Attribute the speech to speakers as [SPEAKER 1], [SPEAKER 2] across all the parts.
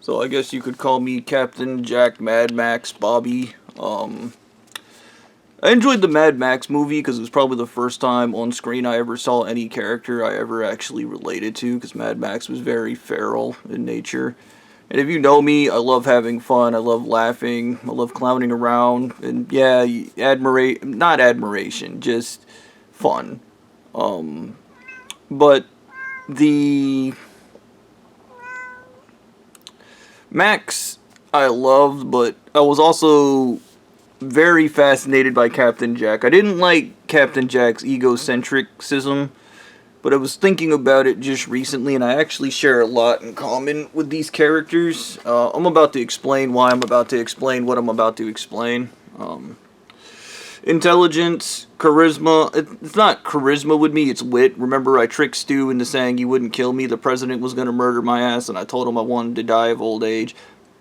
[SPEAKER 1] So I guess you could call me Captain Jack Mad Max Bobby. I enjoyed the Mad Max movie because it was probably the first time on screen I ever saw any character I ever actually related to, because Mad Max was very feral in nature. And if you know me, I love having fun, I love laughing, I love clowning around, and yeah, not admiration, just fun. But the Max I loved, but I was also very fascinated by Captain Jack. I didn't like Captain Jack's egocentricism, but I was thinking about it just recently, and I actually share a lot in common with these characters. I'm about to explain why I'm about to explain what I'm about to explain. Intelligence, charisma. It's not charisma with me, it's wit. Remember, I tricked Stu into saying he wouldn't kill me. The president was going to murder my ass, and I told him I wanted to die of old age.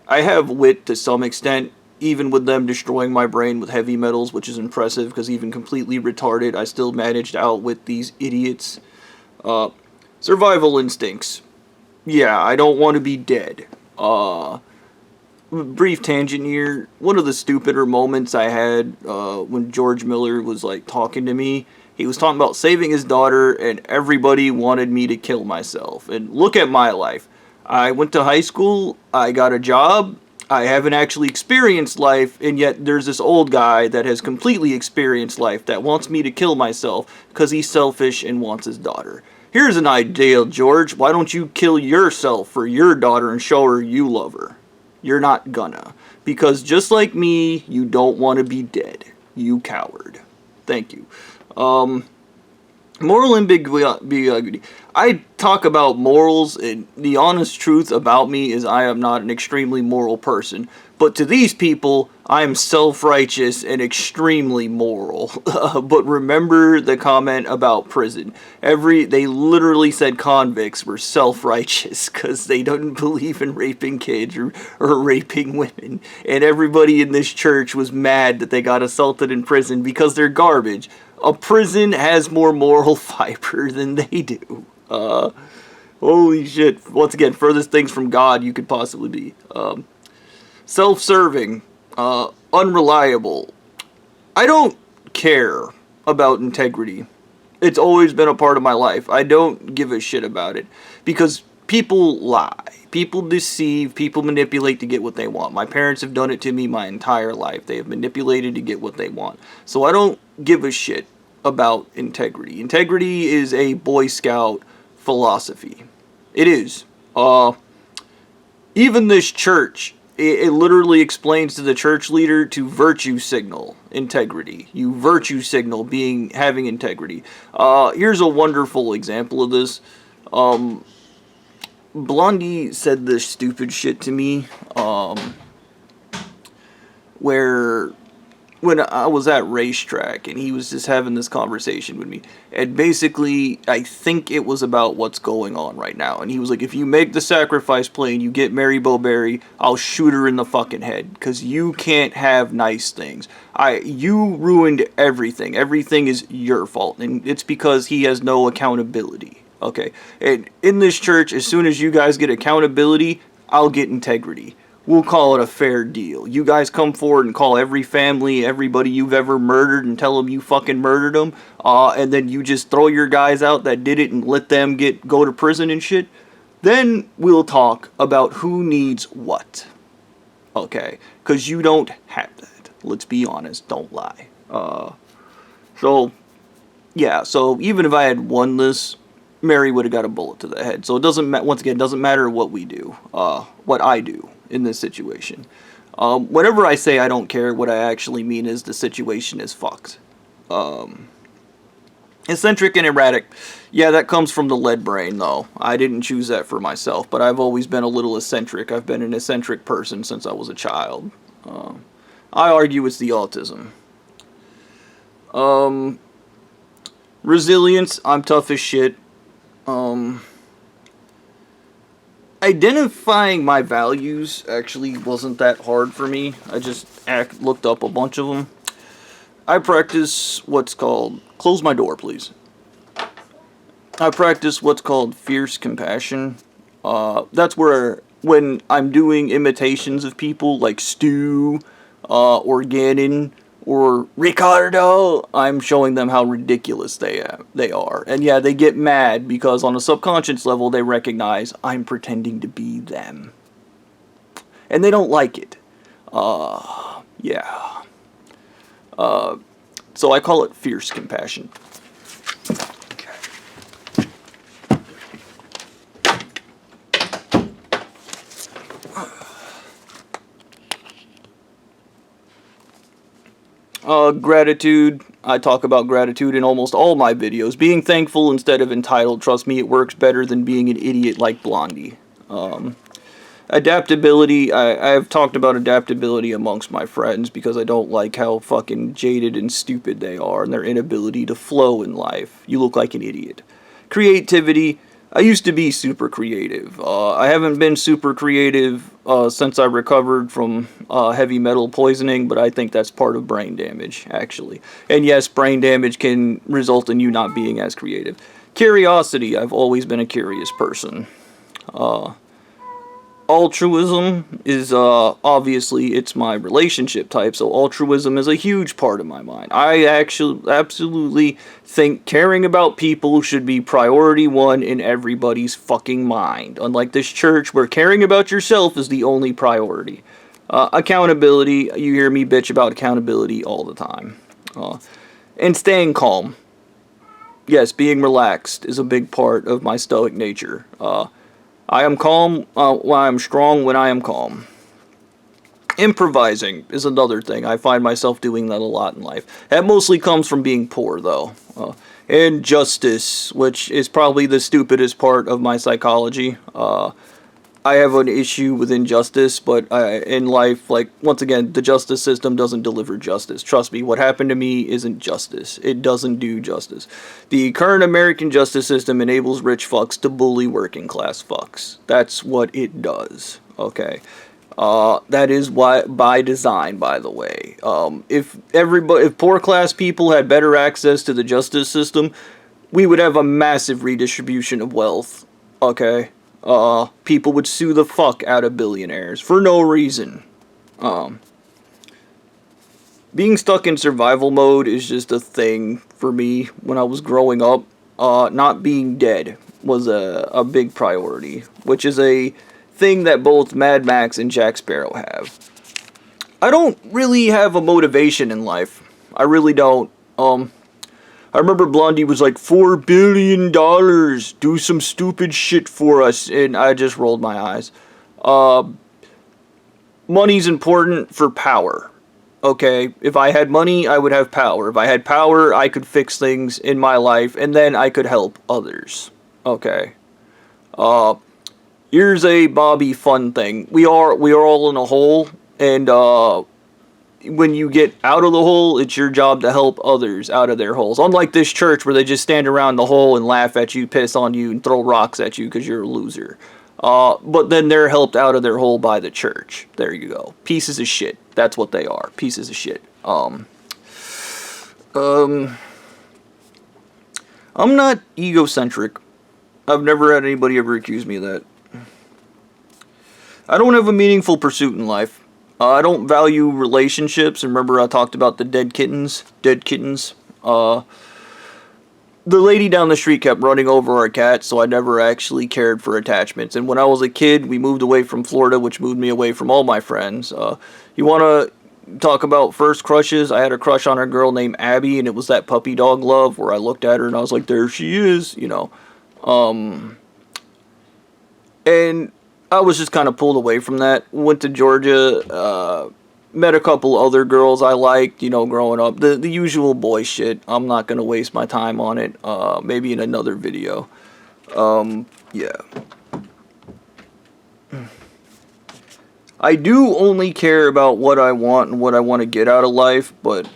[SPEAKER 1] I have wit to some extent, even with them destroying my brain with heavy metals, which is impressive, because even completely retarded, I still managed to outwit these idiots. Survival instincts. Yeah, I don't want to be dead. Brief tangent here. One of the stupider moments I had when George Miller was like talking to me, he was talking about saving his daughter, and everybody wanted me to kill myself. And look at my life. I went to high school, I got a job, I haven't actually experienced life, and yet there's this old guy that has completely experienced life that wants me to kill myself because he's selfish and wants his daughter. Here's an idea, George. Why don't you kill yourself for your daughter and show her you love her? You're not gonna. Because just like me, you don't want to be dead. You coward. Thank you. Moral ambiguity. I talk about morals, and the honest truth about me is I am not an extremely moral person. But to these people, I am self-righteous and extremely moral. But remember the comment about prison. They literally said convicts were self-righteous because they don't believe in raping kids or raping women. And everybody in this church was mad that they got assaulted in prison because they're garbage. A prison has more moral fiber than they do. Holy shit. Once again, furthest things from God you could possibly be. Self-serving. Unreliable. I don't care about integrity. It's always been a part of my life. I don't give a shit about it. Because people lie. People deceive. People manipulate to get what they want. My parents have done it to me my entire life. They have manipulated to get what they want. So I don't give a shit about integrity. Integrity is a Boy Scout philosophy. It is. Even this church, it literally explains to the church leader to virtue signal integrity. You virtue signal having integrity. Here's a wonderful example of this. Blondie said this stupid shit to me, where when I was at racetrack and he was just having this conversation with me, and basically I think it was about what's going on right now, and he was like, if you make the sacrifice play and you get Mary Bowberry, I'll shoot her in the fucking head, because you can't have nice things. You ruined everything. Everything is your fault, and it's because he has no accountability. Okay, and in this church, as soon as you guys get accountability, I'll get integrity. We'll call it a fair deal. You guys come forward and call every family, everybody you've ever murdered, and tell them you fucking murdered them, and then you just throw your guys out that did it and let them go to prison and shit. Then we'll talk about who needs what. Okay? Because you don't have that. Let's be honest. Don't lie. So even if I had won this, Mary would have got a bullet to the head. So it doesn't matter what we do, what I do in this situation. Whenever I say I don't care, what I actually mean is the situation is fucked. Eccentric and erratic. Yeah, that comes from the lead brain, though. I didn't choose that for myself, but I've always been a little eccentric. I've been an eccentric person since I was a child. I argue it's the autism. Resilience. I'm tough as shit. Identifying my values actually wasn't that hard for me. I just looked up a bunch of them. I practice what's called... Close my door, please. I practice what's called fierce compassion. That's where when I'm doing imitations of people like Stu, or Gannon, or Ricardo, I'm showing them how ridiculous they are. And yeah, they get mad because on a subconscious level they recognize I'm pretending to be them. And they don't like it. Yeah. So I call it fierce compassion. Gratitude. I talk about gratitude in almost all my videos. Being thankful instead of entitled. Trust me, it works better than being an idiot like Blondie. Adaptability. I have talked about adaptability amongst my friends because I don't like how fucking jaded and stupid they are and their inability to flow in life. You look like an idiot. Creativity. I used to be super creative. I haven't been super creative since I recovered from heavy metal poisoning, but I think that's part of brain damage, actually. And yes, brain damage can result in you not being as creative. Curiosity. I've always been a curious person. Altruism is, obviously, it's my relationship type, so altruism is a huge part of my mind. I actually absolutely think caring about people should be priority one in everybody's fucking mind. Unlike this church, where caring about yourself is the only priority. Accountability, you hear me bitch about accountability all the time. And staying calm. Yes, being relaxed is a big part of my stoic nature. I am calm when I am strong when I am calm. Improvising is another thing. I find myself doing that a lot in life. That mostly comes from being poor, though. And justice, which is probably the stupidest part of my psychology. I have an issue with injustice, but in life, like, once again, the justice system doesn't deliver justice. Trust me, what happened to me isn't justice. It doesn't do justice. The current American justice system enables rich fucks to bully working class fucks. That's what it does, okay? That is why, by design, by the way. If poor class people had better access to the justice system, we would have a massive redistribution of wealth, okay? People would sue the fuck out of billionaires for no reason. Being stuck in survival mode is just a thing for me when I was growing up. Not being dead was a big priority, which is a thing that both Mad Max and Jack Sparrow have. I don't really have a motivation in life. I really don't. I remember Blondie was like, $4 billion, do some stupid shit for us, and I just rolled my eyes. Money's important for power, okay? If I had money, I would have power. If I had power, I could fix things in my life, and then I could help others, okay? Here's a Bobby fun thing. We are all in a hole, and, when you get out of the hole, it's your job to help others out of their holes. Unlike this church where they just stand around the hole and laugh at you, piss on you, and throw rocks at you because you're a loser. But then they're helped out of their hole by the church. There you go. Pieces of shit. That's what they are. Pieces of shit. I'm not egocentric. I've never had anybody ever accuse me of that. I don't have a meaningful pursuit in life. I don't value relationships. Remember I talked about the dead kittens? Dead kittens. The lady down the street kept running over our cat, so I never actually cared for attachments. And when I was a kid, we moved away from Florida, which moved me away from all my friends. You want to talk about first crushes? I had a crush on a girl named Abby, and it was that puppy dog love where I looked at her and I was like, there she is, you know. And I was just kind of pulled away from that. Went to Georgia, met a couple other girls I liked, you know, growing up. The usual boy shit. I'm not going to waste my time on it. Maybe in another video. Yeah. I do only care about what I want and what I want to get out of life, but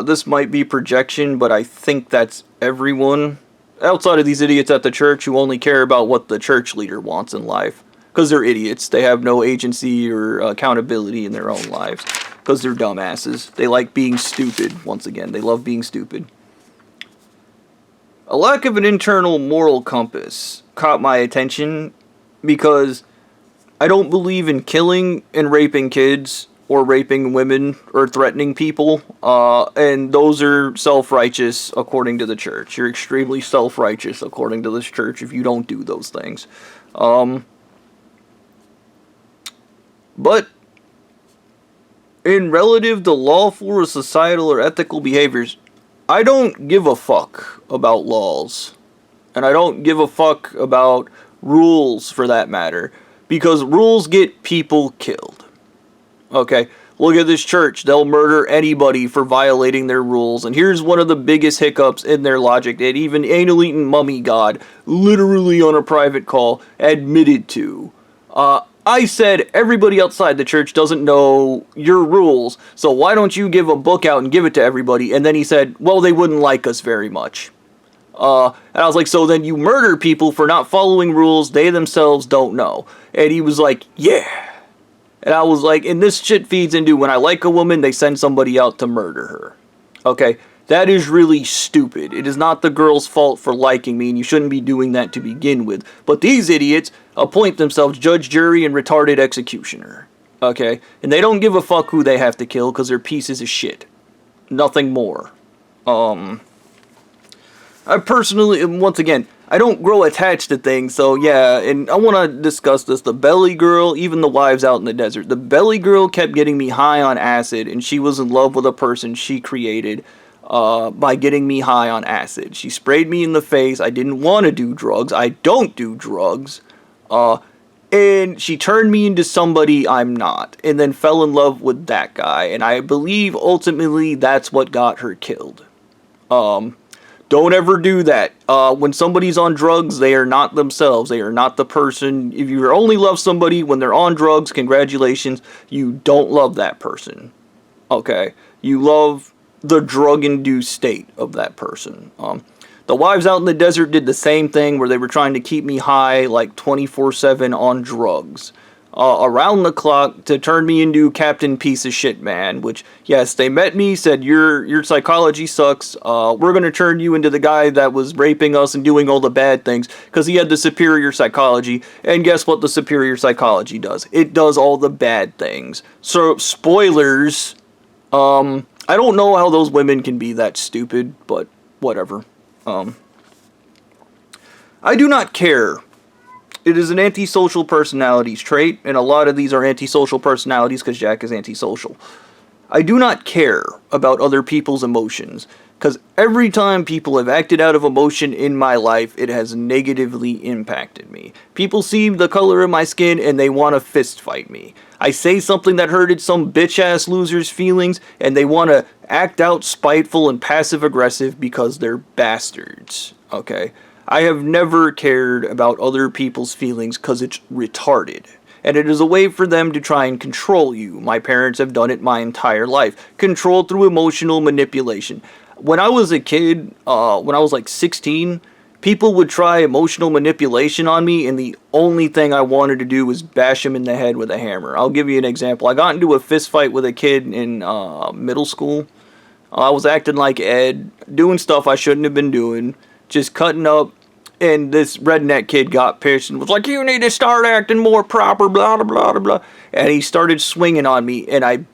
[SPEAKER 1] this might be projection, but I think that's everyone. Outside of these idiots at the church who only care about what the church leader wants in life. Because they're idiots. They have no agency or accountability in their own lives. Because they're dumbasses. They like being stupid, once again. They love being stupid. A lack of an internal moral compass caught my attention because I don't believe in killing and raping kids or raping women or threatening people. And those are self-righteous according to the church. You're extremely self-righteous according to this church if you don't do those things. But in relative to lawful or societal or ethical behaviors, I don't give a fuck about laws. And I don't give a fuck about rules for that matter. Because rules get people killed. Okay, look at this church. They'll murder anybody for violating their rules. And here's one of the biggest hiccups in their logic that even Anal Eaton Mummy God, literally on a private call, admitted to. I said everybody outside the church doesn't know your rules, so why don't you give a book out and give it to everybody? And then he said, well, they wouldn't like us very much. And I was like, so then you murder people for not following rules they themselves don't know. And he was like, yeah. And I was like, and this shit feeds into when I like a woman, they send somebody out to murder her. Okay, that is really stupid. It is not the girl's fault for liking me, and you shouldn't be doing that to begin with. But these idiots appoint themselves judge, jury, and retarded executioner. Okay, and they don't give a fuck who they have to kill because they're pieces of shit. Nothing more. I personally, once again, I don't grow attached to things, so yeah, and I want to discuss this. The belly girl, even the wives out in the desert. The belly girl kept getting me high on acid, and she was in love with a person she created by getting me high on acid. She sprayed me in the face. I didn't want to do drugs. I don't do drugs. And she turned me into somebody I'm not, and then fell in love with that guy, and I believe ultimately that's what got her killed. Don't ever do that. When somebody's on drugs, they are not themselves. They are not the person. If you only love somebody when they're on drugs, congratulations, you don't love that person. Okay? You love the drug-induced state of that person. The wives out in the desert did the same thing where they were trying to keep me high like 24/7 on drugs. Around the clock to turn me into Captain Piece of Shit Man, which, yes, they met me, said, your psychology sucks, we're gonna turn you into the guy that was raping us and doing all the bad things, because he had the superior psychology, and guess what the superior psychology does? It does all the bad things. So, spoilers, I don't know how those women can be that stupid, but whatever. I do not care. It is an antisocial personalities trait, and a lot of these are antisocial personalities because Jack is antisocial. I do not care about other people's emotions, because every time people have acted out of emotion in my life, it has negatively impacted me. People see the color of my skin and they want to fist fight me. I say something that hurted some bitch-ass loser's feelings, and they want to act out spiteful and passive-aggressive because they're bastards. Okay? I have never cared about other people's feelings because it's retarded. And it is a way for them to try and control you. My parents have done it my entire life. Control through emotional manipulation. When I was a kid, when I was like 16, people would try emotional manipulation on me, and the only thing I wanted to do was bash him in the head with a hammer. I'll give you an example. I got into a fist fight with a kid in middle school. I was acting like Ed, doing stuff I shouldn't have been doing, just cutting up. And this redneck kid got pissed and was like, you need to start acting more proper, blah, blah, blah, blah. And he started swinging on me, and I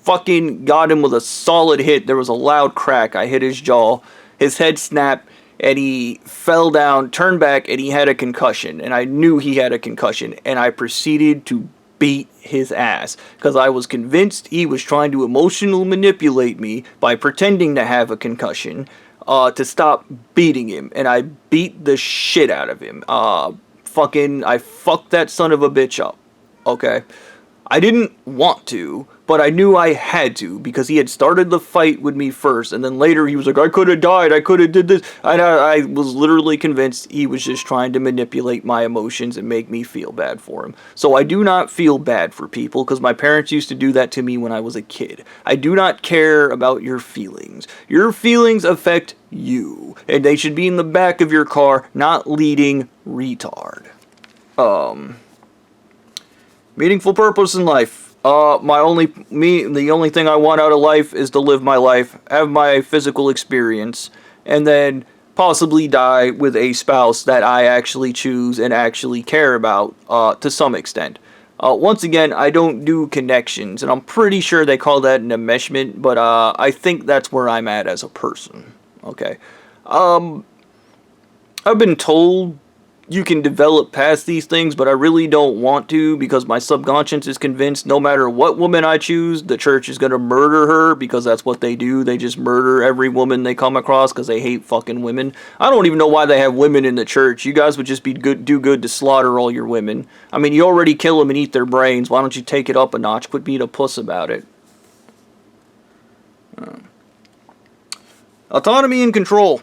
[SPEAKER 1] fucking got him with a solid hit. There was a loud crack. I hit his jaw. His head snapped, and he fell down, turned back, and he had a concussion. And I knew he had a concussion, and I proceeded to beat his ass because I was convinced he was trying to emotionally manipulate me by pretending to have a concussion. To stop beating him, and I beat the shit out of him. I fucked that son of a bitch up, okay? I didn't want to, but I knew I had to, because he had started the fight with me first, and then later he was like, I could have died, I could have did this, and I was literally convinced he was just trying to manipulate my emotions and make me feel bad for him. So I do not feel bad for people, because my parents used to do that to me when I was a kid. I do not care about your feelings. Your feelings affect you, and they should be in the back of your car, not leading retard. Meaningful purpose in life. The only thing I want out of life is to live my life, have my physical experience, and then possibly die with a spouse that I actually choose and actually care about, to some extent. Once again, I don't do connections, and I'm pretty sure they call that an enmeshment, but I think that's where I'm at as a person. Okay. I've been told you can develop past these things, but I really don't want to because my subconscious is convinced no matter what woman I choose, the church is going to murder her because that's what they do. They just murder every woman they come across because they hate fucking women. I don't even know why they have women in the church. You guys would just be do good to slaughter all your women. I mean, you already kill them and eat their brains. Why don't you take it up a notch? Quit being a puss about it. Autonomy and control.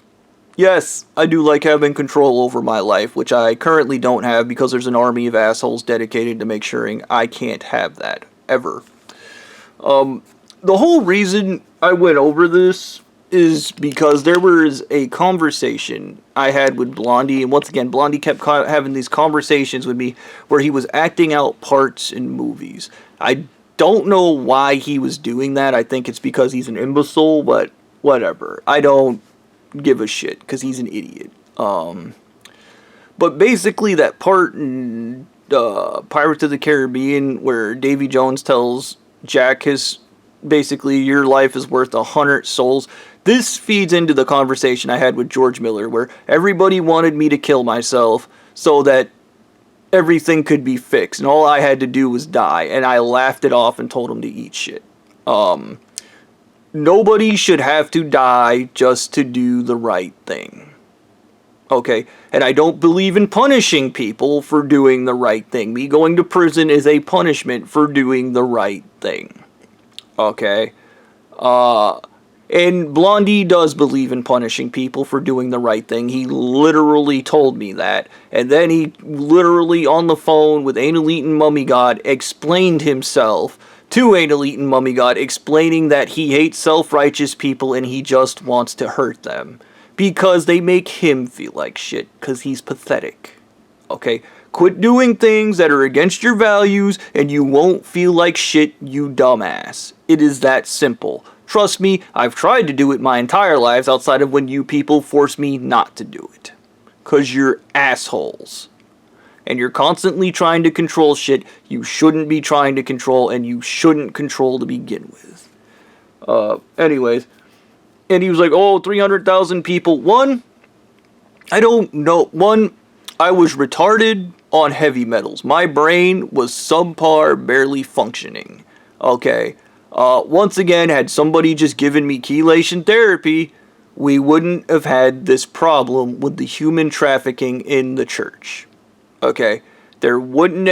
[SPEAKER 1] Yes, I do like having control over my life, which I currently don't have because there's an army of assholes dedicated to make sure I can't have that, ever. The whole reason I went over this is because there was a conversation I had with Blondie, and once again, Blondie kept having these conversations with me where he was acting out parts in movies. I don't know why he was doing that. I think it's because he's an imbecile, but whatever. I don't give a shit because he's an idiot. But basically that part in Pirates of the Caribbean where Davy Jones tells Jack basically your life is worth 100 souls. This feeds into the conversation I had with George Miller where everybody wanted me to kill myself so that everything could be fixed and all I had to do was die, and I laughed it off and told him to eat shit. Nobody should have to die just to do the right thing. Okay? And I don't believe in punishing people for doing the right thing. Me going to prison is a punishment for doing the right thing. Okay? And Blondie does believe in punishing people for doing the right thing. He literally told me that. And then he literally on the phone with Anal Eaten Mummy God explained himself to Anal Eaten Mummy God, explaining that he hates self-righteous people and he just wants to hurt them. Because they make him feel like shit, because he's pathetic. Okay? Quit doing things that are against your values and you won't feel like shit, you dumbass. It is that simple. Trust me, I've tried to do it my entire lives outside of when you people force me not to do it. Because you're assholes. And you're constantly trying to control shit you shouldn't be trying to control and you shouldn't control to begin with. Anyways. And he was like, oh, 300,000 people. I don't know. I was retarded on heavy metals. My brain was subpar, barely functioning. Okay. Once again, had somebody just given me chelation therapy, we wouldn't have had this problem with the human trafficking in the church. Okay, there wouldn't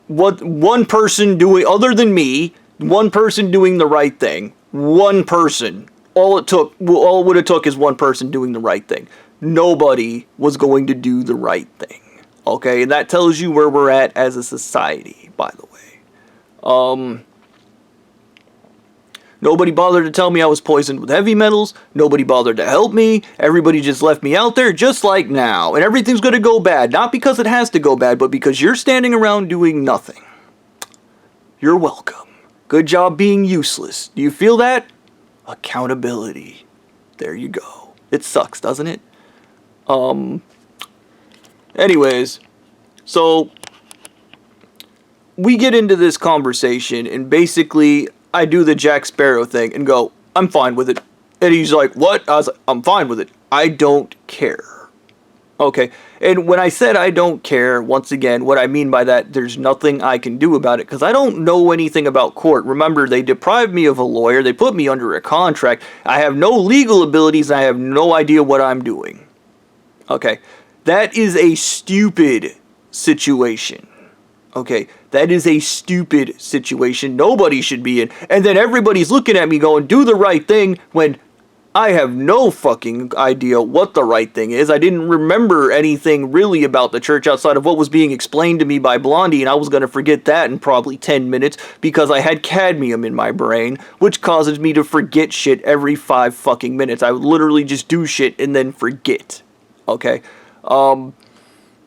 [SPEAKER 1] what one person doing other than me, one person doing the right thing, one person. All it would have took is one person doing the right thing. Nobody was going to do the right thing. Okay, and that tells you where we're at as a society, by the way. Nobody bothered to tell me I was poisoned with heavy metals. Nobody bothered to help me. Everybody just left me out there just like now. And everything's going to go bad. Not because it has to go bad, but because you're standing around doing nothing. You're welcome. Good job being useless. Do you feel that? Accountability. There you go. It sucks, doesn't it? Anyways. So, we get into this conversation and basically I do the Jack Sparrow thing and go, I'm fine with it. And he's like, what? I was like, I'm fine with it. I don't care. Okay. And when I said I don't care, once again, what I mean by that, there's nothing I can do about it because I don't know anything about court. Remember, they deprived me of a lawyer. They put me under a contract. I have no legal abilities. And I have no idea what I'm doing. Okay. That is a stupid situation. Okay, that is a stupid situation nobody should be in. And then everybody's looking at me going, do the right thing, when I have no fucking idea what the right thing is. I didn't remember anything really about the church outside of what was being explained to me by Blondie, and I was going to forget that in probably 10 minutes because I had cadmium in my brain, which causes me to forget shit every 5 fucking minutes. I would literally just do shit and then forget. Okay?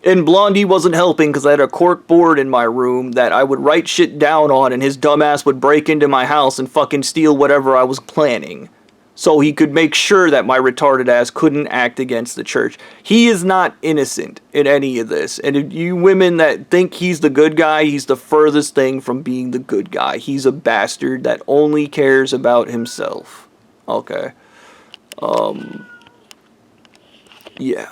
[SPEAKER 1] And Blondie wasn't helping because I had a cork board in my room that I would write shit down on and his dumbass would break into my house and fucking steal whatever I was planning. so he could make sure that my retarded ass couldn't act against the church. He is not innocent in any of this. And if you women that think he's the good guy, he's the furthest thing from being the good guy. He's a bastard that only cares about himself. Okay. Yeah.